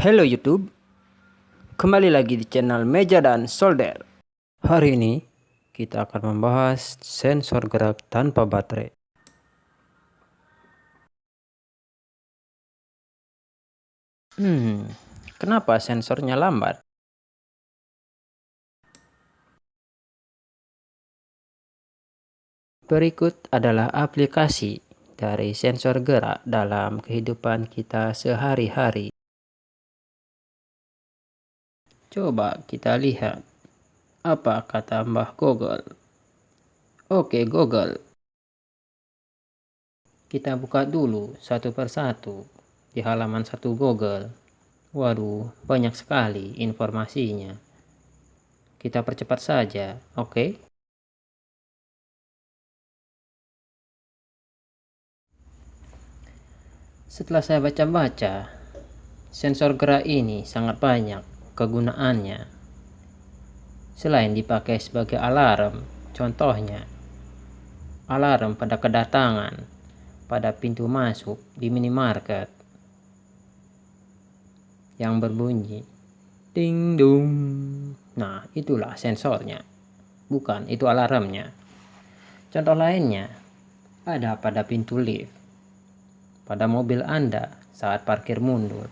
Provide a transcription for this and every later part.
Halo YouTube, kembali lagi di channel Meja dan Solder. Hari ini kita akan membahas sensor gerak tanpa baterai. Kenapa sensornya lambat? Berikut adalah aplikasi dari sensor gerak dalam kehidupan kita sehari-hari. Coba kita lihat apa kata Mbah Google. Oke Google, kita buka dulu satu persatu di halaman 1 Google. Waduh, banyak sekali informasinya. Kita percepat saja, oke? Setelah saya baca-baca, sensor gerak ini sangat banyak kegunaannya. Selain dipakai sebagai alarm, contohnya alarm pada kedatangan, pada pintu masuk di minimarket yang berbunyi ding dung. Nah, itulah sensornya. Bukan, itu alarmnya. Contoh lainnya ada pada pintu lift, pada mobil Anda saat parkir mundur.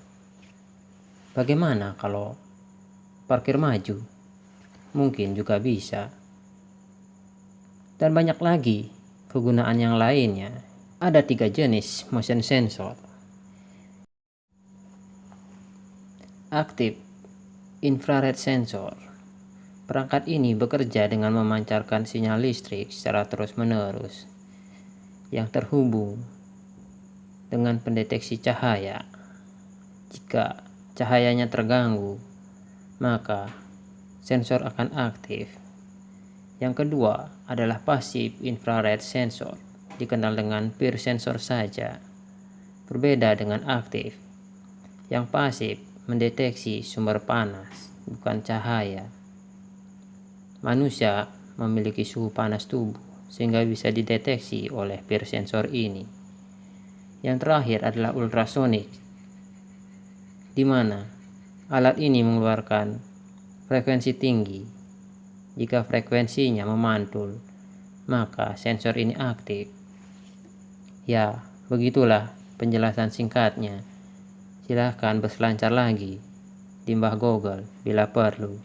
Bagaimana kalau parkir maju? Mungkin juga bisa. Dan banyak lagi kegunaan yang lainnya. Ada 3 jenis motion sensor. Active infrared sensor. Perangkat ini bekerja dengan memancarkan sinyal listrik secara terus-menerus yang terhubung dengan pendeteksi cahaya. Jika cahayanya terganggu, maka sensor akan aktif. Yang kedua adalah passive infrared sensor, dikenal dengan peer sensor saja. Berbeda dengan aktif. Yang pasif mendeteksi sumber panas, bukan cahaya. Manusia memiliki suhu panas tubuh sehingga bisa dideteksi oleh peer sensor ini. Yang terakhir adalah ultrasonic, di mana alat ini mengeluarkan frekuensi tinggi. Jika frekuensinya memantul, maka sensor ini aktif. Ya, begitulah penjelasan singkatnya. Silahkan berselancar lagi di Mbah Google bila perlu.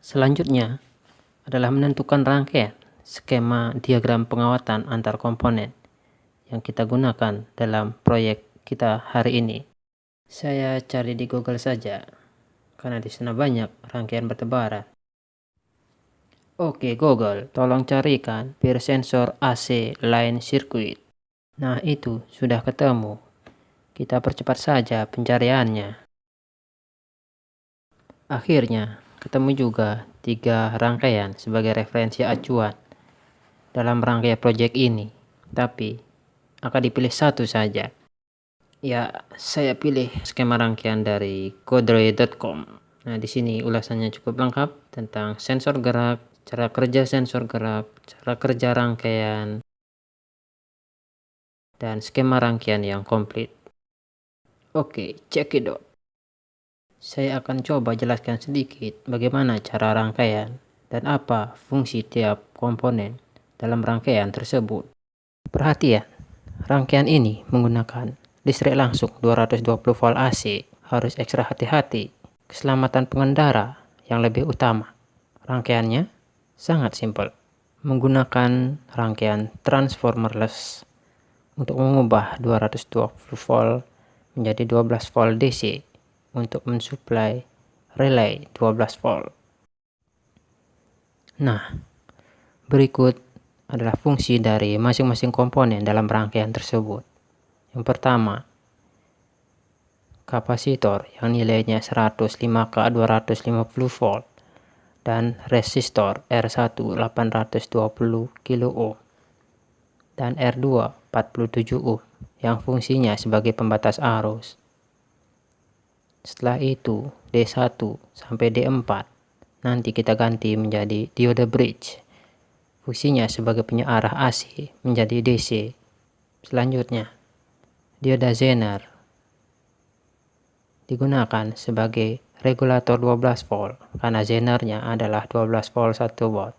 Selanjutnya adalah menentukan rangkaian skema diagram pengawatan antar komponen yang kita gunakan dalam proyek kita hari ini. Saya cari di Google saja, karena di sana banyak rangkaian bertebaran. Oke Google, tolong carikan peer sensor AC line circuit. Nah itu, sudah ketemu. Kita percepat saja pencariannya. Akhirnya, ketemu juga 3 rangkaian sebagai referensi acuan dalam rangkaian proyek ini. Tapi, akan dipilih satu saja. Ya, saya pilih skema rangkaian dari Codere.com. Nah, di sini ulasannya cukup lengkap tentang sensor gerak, cara kerja sensor gerak, cara kerja rangkaian, dan skema rangkaian yang komplit. Oke, cekidot. Saya akan coba jelaskan sedikit bagaimana cara rangkaian dan apa fungsi tiap komponen dalam rangkaian tersebut. Perhatian, rangkaian ini menggunakan listrik langsung 220 volt AC. Harus ekstra hati-hati. Keselamatan pengendara yang lebih utama. Rangkaiannya sangat simpel. Menggunakan rangkaian transformerless untuk mengubah 220 volt menjadi 12 volt DC untuk mensuplai relay 12 volt. Nah, berikut adalah fungsi dari masing-masing komponen dalam rangkaian tersebut. Yang pertama, kapasitor yang nilainya 105 ke 250 volt dan resistor R1 820 kilo ohm dan R2 47 ohm yang fungsinya sebagai pembatas arus. Setelah itu D1 sampai D4 nanti kita ganti menjadi diode bridge. Fungsinya sebagai penyearah AC menjadi DC. Selanjutnya Dioda Zener digunakan sebagai regulator 12 volt karena Zenernya adalah 12 volt 1 watt.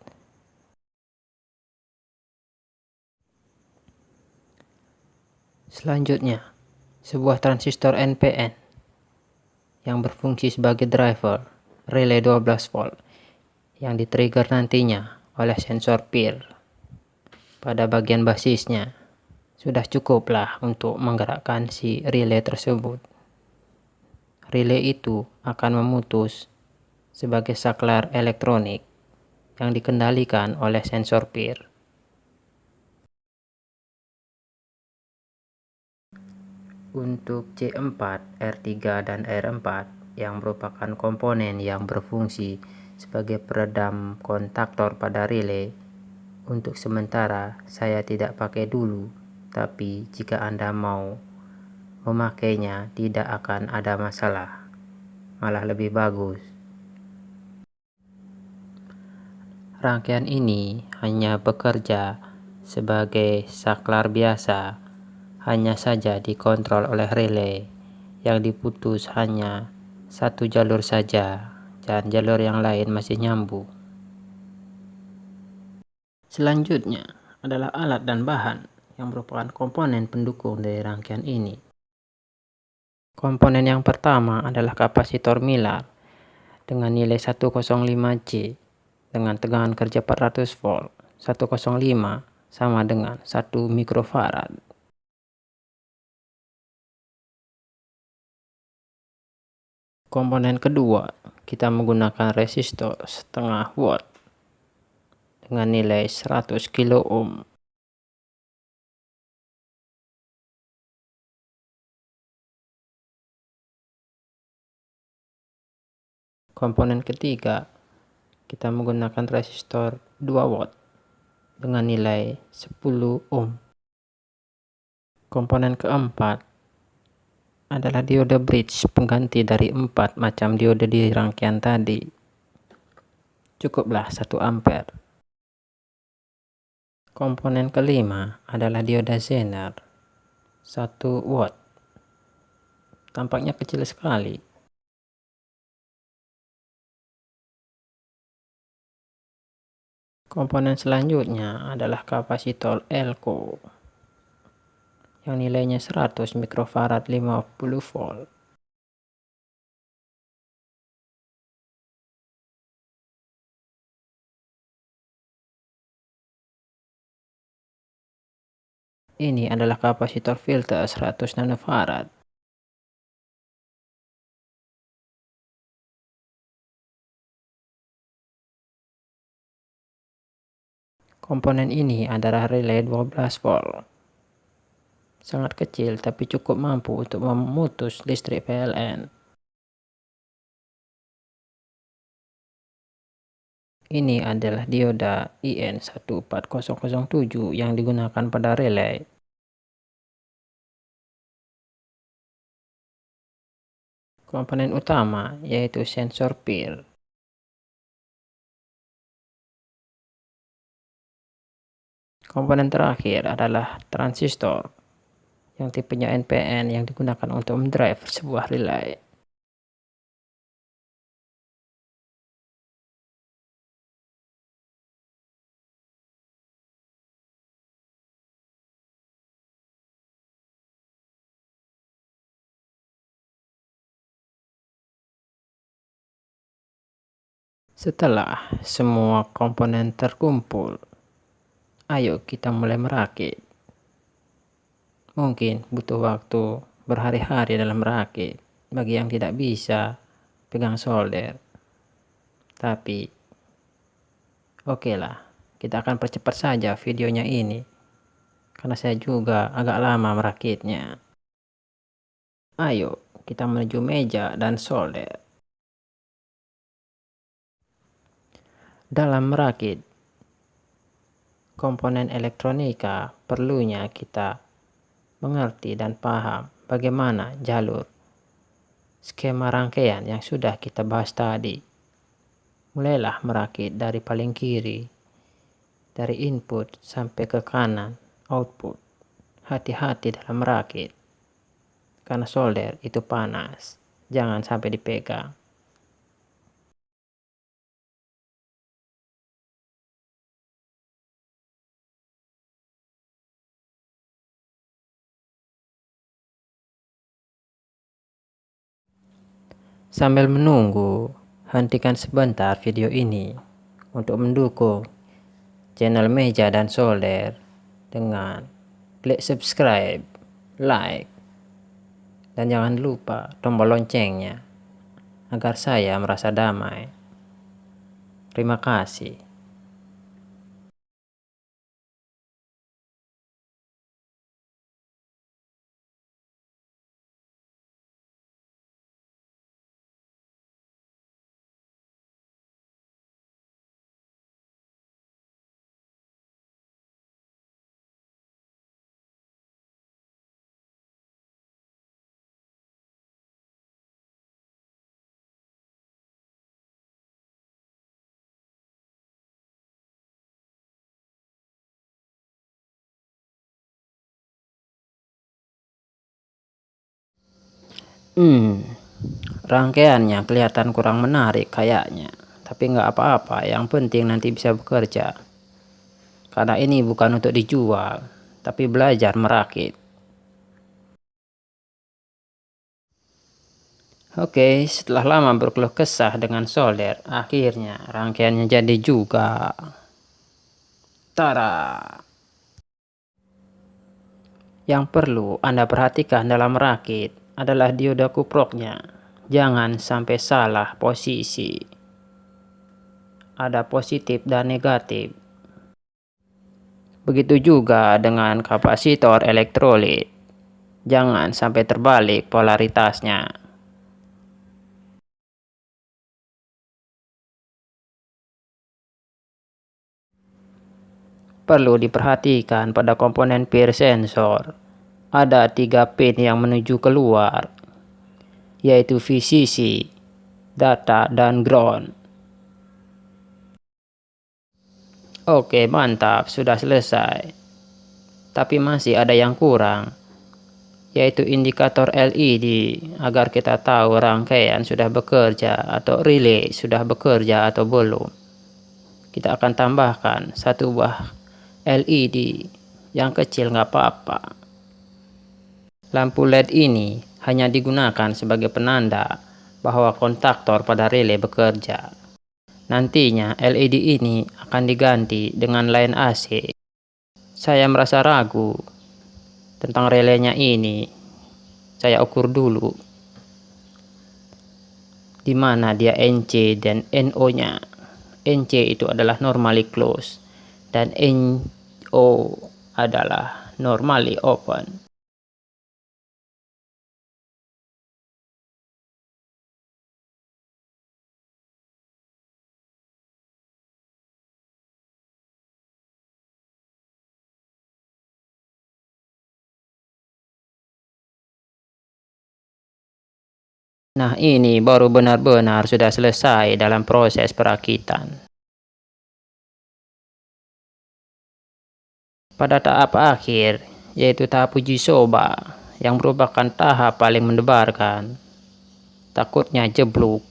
Selanjutnya, sebuah transistor NPN yang berfungsi sebagai driver relay 12 volt yang di-trigger nantinya oleh sensor PIR pada bagian basisnya. Sudah cukuplah untuk menggerakkan si relay tersebut. Relay itu akan memutus sebagai saklar elektronik yang dikendalikan oleh sensor PIR. Untuk C4, R3, dan R4 yang merupakan komponen yang berfungsi sebagai peredam kontaktor pada relay, untuk sementara saya tidak pakai dulu, tapi jika Anda mau memakainya tidak akan ada masalah, malah lebih bagus. Rangkaian ini hanya bekerja sebagai saklar biasa, hanya saja dikontrol oleh relay yang diputus hanya satu jalur saja dan jalur yang lain masih nyambung. Selanjutnya adalah alat dan bahan yang merupakan komponen pendukung dari rangkaian ini. Komponen yang pertama adalah kapasitor Miller dengan nilai 105J dengan tegangan kerja 400 volt. 105 sama dengan 1 mikrofarad. Komponen kedua, kita menggunakan resistor setengah watt dengan nilai 100 kilo ohm. Komponen ketiga, kita menggunakan resistor 2 watt dengan nilai 10 ohm. Komponen keempat adalah diode bridge pengganti dari 4 macam diode di rangkaian tadi. Cukuplah 1 ampere. Komponen kelima adalah dioda Zener 1 watt. Tampaknya kecil sekali. Komponen selanjutnya adalah kapasitor Elco yang nilainya 100 mikrofarad 50 volt. Ini adalah kapasitor filter 100 nanofarad. Komponen ini adalah relay 12 volt. Sangat kecil tapi cukup mampu untuk memutus listrik PLN. Ini adalah dioda IN14007 yang digunakan pada relay. Komponen utama yaitu sensor PIR. Komponen terakhir adalah transistor yang tipenya NPN yang digunakan untuk mendrive sebuah relay. Setelah semua komponen terkumpul, ayo kita mulai merakit. Mungkin butuh waktu berhari-hari dalam merakit bagi yang tidak bisa pegang solder. Tapi oke lah, kita akan percepat saja videonya ini karena saya juga agak lama merakitnya. Ayo kita menuju meja dan solder. Dalam merakit komponen elektronika perlunya kita mengerti dan paham bagaimana jalur skema rangkaian yang sudah kita bahas tadi. Mulailah merakit dari paling kiri, dari input sampai ke kanan, output. Hati-hati dalam merakit. karena solder itu panas. Jangan sampai dipegang. Sambil menunggu, hentikan sebentar video ini untuk mendukung channel Meja dan Solder dengan klik subscribe, like, dan jangan lupa tombol loncengnya agar saya merasa damai. Terima kasih. Rangkaiannya kelihatan kurang menarik kayaknya. Tapi nggak apa-apa, yang penting nanti bisa bekerja. Karena ini bukan untuk dijual, tapi belajar merakit. Oke, setelah lama berkeluh kesah dengan solder, akhirnya rangkaiannya jadi juga. Tada! Yang perlu Anda perhatikan dalam merakit adalah dioda kuproknya. Jangan sampai salah posisi. Ada positif dan negatif. Begitu juga dengan kapasitor elektrolit. Jangan sampai terbalik polaritasnya. Perlu diperhatikan pada komponen peer sensor. Ada 3 pin yang menuju keluar, yaitu VCC, data, dan ground. Oke, mantap, sudah selesai. Tapi masih ada yang kurang, yaitu indikator LED agar kita tahu rangkaian sudah bekerja atau relay sudah bekerja atau belum. Kita akan tambahkan 1 buah LED yang kecil nggak apa-apa. Lampu LED ini hanya digunakan sebagai penanda bahwa kontaktor pada relay bekerja. Nantinya LED ini akan diganti dengan line AC. Saya merasa ragu tentang relaynya ini. Saya ukur dulu di mana dia NC dan NO-nya. NC itu adalah normally closed dan NO adalah normally open. Nah, ini baru benar-benar sudah selesai dalam proses perakitan. Pada tahap akhir, yaitu tahap uji coba, yang merupakan tahap paling mendebarkan, takutnya jeblok.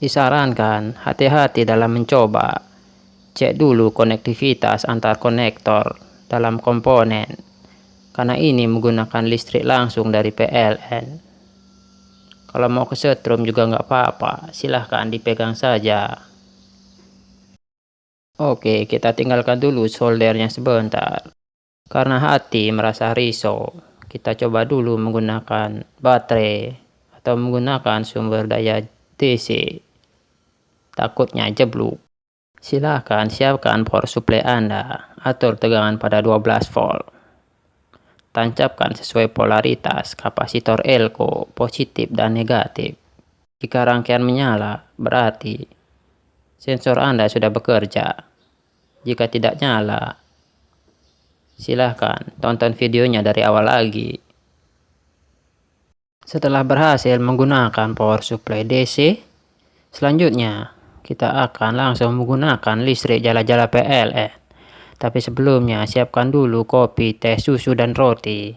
Disarankan hati-hati dalam mencoba. Cek dulu konektivitas antar konektor dalam komponen, karena ini menggunakan listrik langsung dari PLN. Kalau mau kesetrum juga nggak apa-apa, silahkan dipegang saja. Oke, kita tinggalkan dulu soldernya sebentar. Karena hati merasa risau, kita coba dulu menggunakan baterai atau menggunakan sumber daya DC. Takutnya jeblok. Silahkan siapkan power supply Anda, atur tegangan pada 12 volt. Tancapkan sesuai polaritas kapasitor elko positif dan negatif. Jika rangkaian menyala, berarti sensor Anda sudah bekerja. Jika tidak nyala, silahkan tonton videonya dari awal lagi. Setelah berhasil menggunakan power supply DC, selanjutnya kita akan langsung menggunakan listrik jala-jala PLN. Tapi sebelumnya siapkan dulu kopi, teh, susu, dan roti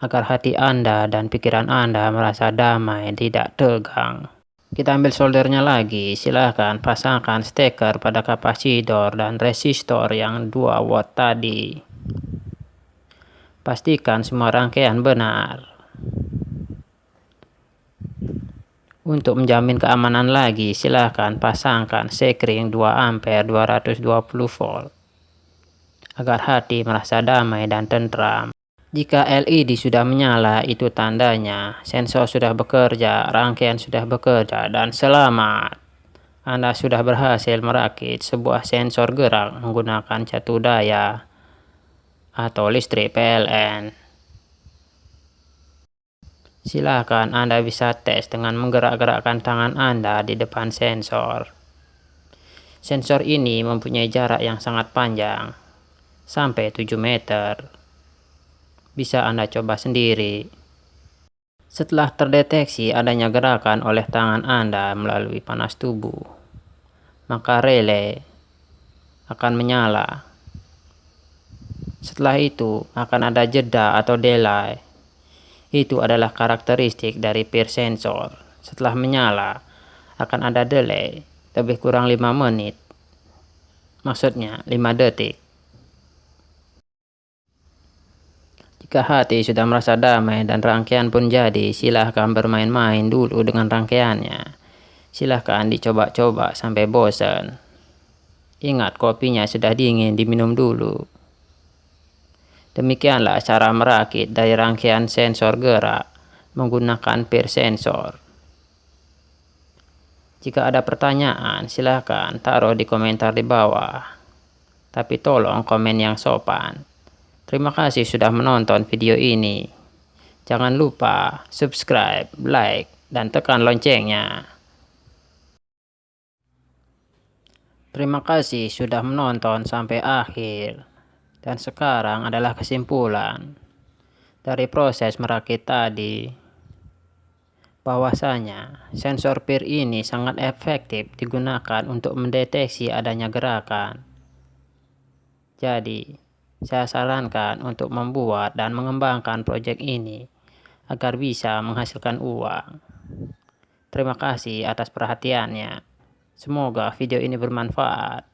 agar hati Anda dan pikiran Anda merasa damai, tidak tegang. Kita ambil soldernya lagi, silahkan pasangkan steker pada kapasitor dan resistor yang 2 watt tadi. Pastikan semua rangkaian benar. Untuk menjamin keamanan lagi, silahkan pasangkan sekring 2 ampere 220 volt agar hati merasa damai dan tentram. Jika LED sudah menyala, itu tandanya sensor sudah bekerja, rangkaian sudah bekerja, dan selamat. Anda sudah berhasil merakit sebuah sensor gerak menggunakan catu daya atau listrik PLN. Silakan Anda bisa tes dengan menggerak-gerakkan tangan Anda di depan sensor. Sensor ini mempunyai jarak yang sangat panjang, sampai 7 meter. Bisa Anda coba sendiri. Setelah terdeteksi adanya gerakan oleh tangan Anda melalui panas tubuh, maka relay akan menyala. Setelah itu akan ada jeda atau delay. Itu adalah karakteristik dari peer sensor. Setelah menyala, akan ada delay, lebih kurang 5 menit. Maksudnya 5 detik. Jika hati sudah merasa damai dan rangkaian pun jadi, silahkan bermain-main dulu dengan rangkaiannya. Silahkan dicoba-coba sampai bosan. Ingat, kopinya sudah dingin, diminum dulu. Demikianlah cara merakit dari rangkaian sensor gerak menggunakan peer sensor. Jika ada pertanyaan, silahkan taruh di komentar di bawah. Tapi tolong komen yang sopan. Terima kasih sudah menonton video ini. Jangan lupa subscribe, like, dan tekan loncengnya. Terima kasih sudah menonton sampai akhir. Dan sekarang adalah kesimpulan dari proses merakit tadi. Bahwasanya sensor peer ini sangat efektif digunakan untuk mendeteksi adanya gerakan. Jadi, saya sarankan untuk membuat dan mengembangkan proyek ini agar bisa menghasilkan uang. Terima kasih atas perhatiannya. Semoga video ini bermanfaat.